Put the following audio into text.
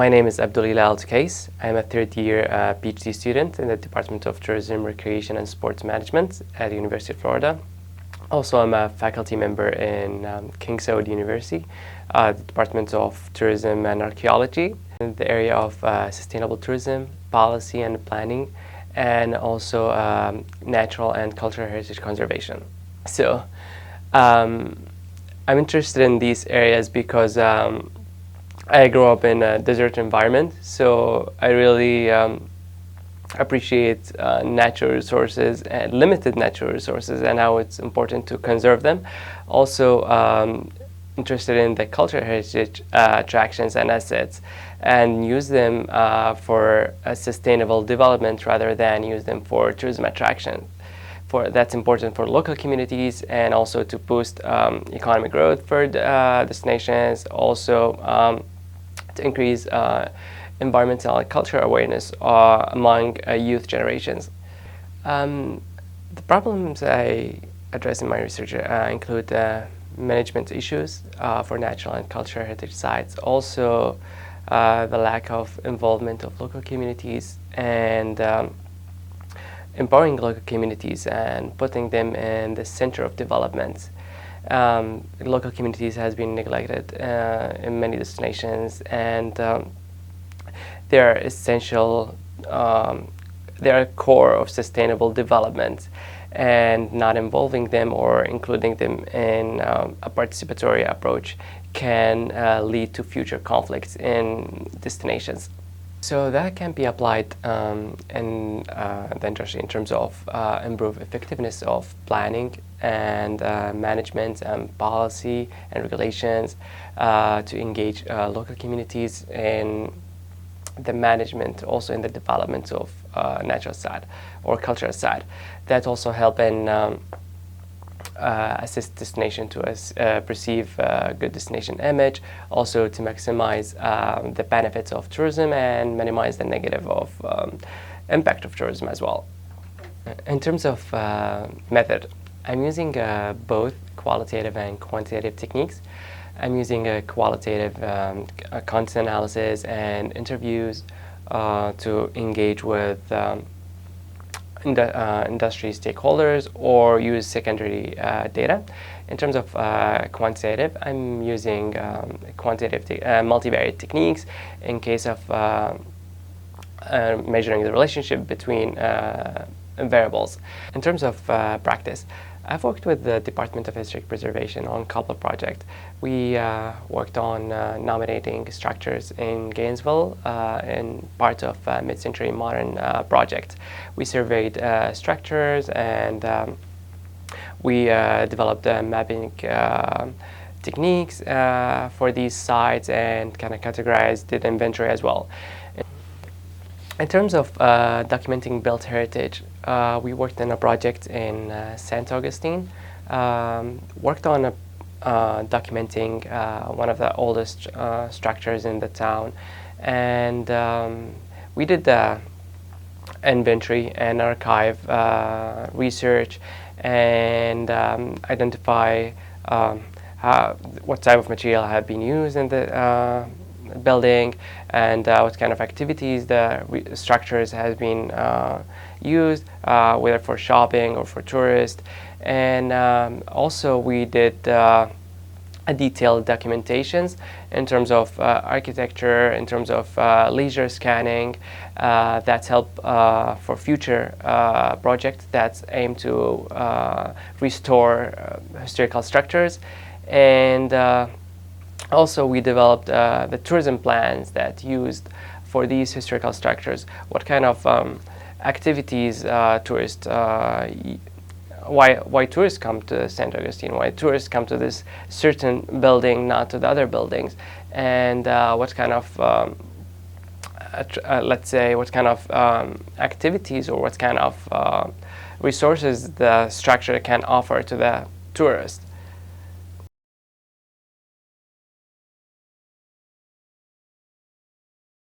My name is Abdulelah Al-Tokhais. I'm a third-year PhD student in the Department of Tourism, Recreation, and Sports Management at the University of Florida. Also, I'm a faculty member in King Saud University, the Department of Tourism and Archaeology, in the area of sustainable tourism, policy and planning, and also natural and cultural heritage conservation. So, I'm interested in these areas because I grew up in a desert environment, so I really appreciate natural resources and limited natural resources and how it's important to conserve them. Also interested in the cultural heritage attractions and assets and use them for a sustainable development rather than use them for tourism attraction. That's important for local communities and also to boost economic growth for destinations, also to increase environmental and cultural awareness among youth generations. The problems I address in my research include management issues for natural and cultural heritage sites, also the lack of involvement of local communities and empowering local communities and putting them in the center of development. Local communities has been neglected in many destinations, and they are essential. They are core of sustainable development, and not involving them or including them in a participatory approach can lead to future conflicts in destinations. So that can be applied in the industry in terms of improve effectiveness of planning and management and policy and regulations to engage local communities in the management, also in the development of natural side or cultural side. That also help in assist destination to perceive good destination image, also to maximize the benefits of tourism and minimize the negative of impact of tourism as well. In terms of method, I'm using both qualitative and quantitative techniques. I'm using a qualitative content analysis and interviews to engage with industry stakeholders or use secondary data. In terms of quantitative, I'm using quantitative multivariate techniques in case of measuring the relationship between variables. In terms of practice, I've worked with the Department of Historic Preservation on a couple of projects. We worked on nominating structures in Gainesville in part of mid-century modern project. We surveyed structures and we developed mapping techniques for these sites and kind of categorized the inventory as well. In terms of documenting built heritage, we worked on a project in St. Augustine, worked on documenting one of the oldest structures in the town, and we did the inventory and archive research and identify what type of material had been used in the building and what kind of activities the structures has been used, whether for shopping or for tourists. And also we did a detailed documentations in terms of architecture, in terms of leisure scanning that help for future projects that aim to restore historical structures. And also, we developed the tourism plans that used for these historical structures. What kind of activities tourists, why tourists come to St. Augustine, why tourists come to this certain building, not to the other buildings, and what kind of, let's say, what kind of activities or what kind of resources the structure can offer to the tourist.